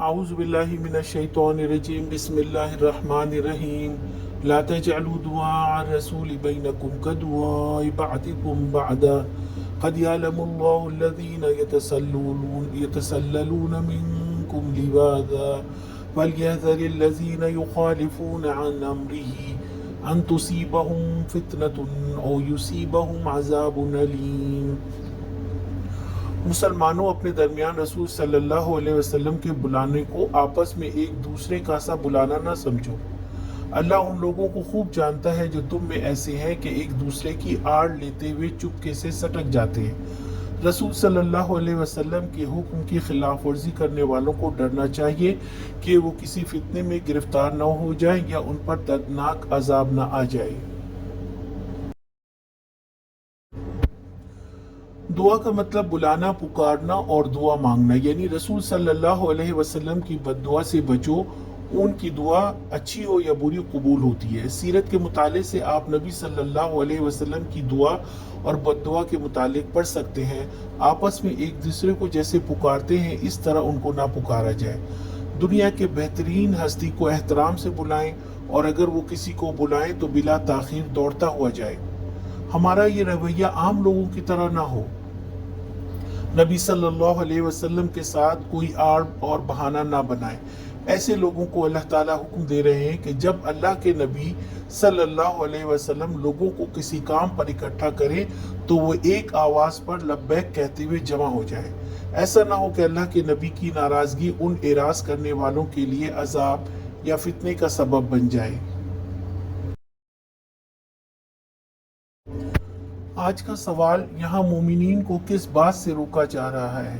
اعوذ باللہ من الشیطان الرجیم بسم اللہ الرحمن الرحیم لا تجعلوا دعاء الرسول بینکم کدعاء بعضکم بعضا قد يعلم الله الذين يتسللون منكم لواذا فليحذر الذين يخالفون عن أمره أن تصيبهم فتنة أو يصيبهم عذاب أليم۔ مسلمانوں اپنے درمیان رسول صلی اللہ علیہ وسلم کے بلانے کو آپس میں ایک دوسرے کا سا بلانا نہ سمجھو۔ اللہ ان لوگوں کو خوب جانتا ہے جو تم میں ایسے ہیں کہ ایک دوسرے کی آڑ لیتے ہوئے چپکے سے سٹک جاتے ہیں۔ رسول صلی اللہ علیہ وسلم کے حکم کی خلاف ورزی کرنے والوں کو ڈرنا چاہیے کہ وہ کسی فتنے میں گرفتار نہ ہو جائیں یا ان پر دردناک عذاب نہ آ جائے۔ دعا کا مطلب بلانا، پکارنا اور دعا مانگنا، یعنی رسول صلی اللہ علیہ وسلم کی بد دعا سے بچو۔ ان کی دعا اچھی ہو یا بری قبول ہوتی ہے۔ سیرت کے مطالعے سے آپ نبی صلی اللہ علیہ وسلم کی دعا اور بد دعا کے متعلق پڑھ سکتے ہیں۔ آپس میں ایک دوسرے کو جیسے پکارتے ہیں اس طرح ان کو نہ پکارا جائے۔ دنیا کے بہترین ہستی کو احترام سے بلائیں، اور اگر وہ کسی کو بلائیں تو بلا تاخیر دوڑتا ہوا جائے۔ ہمارا یہ رویہ عام لوگوں کی طرح نہ ہو۔ نبی صلی اللہ علیہ وسلم کے ساتھ کوئی آڑ اور بہانہ نہ بنائے۔ ایسے لوگوں کو اللہ تعالیٰ حکم دے رہے ہیں کہ جب اللہ کے نبی صلی اللہ علیہ وسلم لوگوں کو کسی کام پر اکٹھا کریں تو وہ ایک آواز پر لبیک کہتے ہوئے جمع ہو جائیں۔ ایسا نہ ہو کہ اللہ کے نبی کی ناراضگی ان اعراض کرنے والوں کے لیے عذاب یا فتنے کا سبب بن جائے۔ آج کا سوال، یہاں مومنین کو کس بات سے روکا جا رہا ہے؟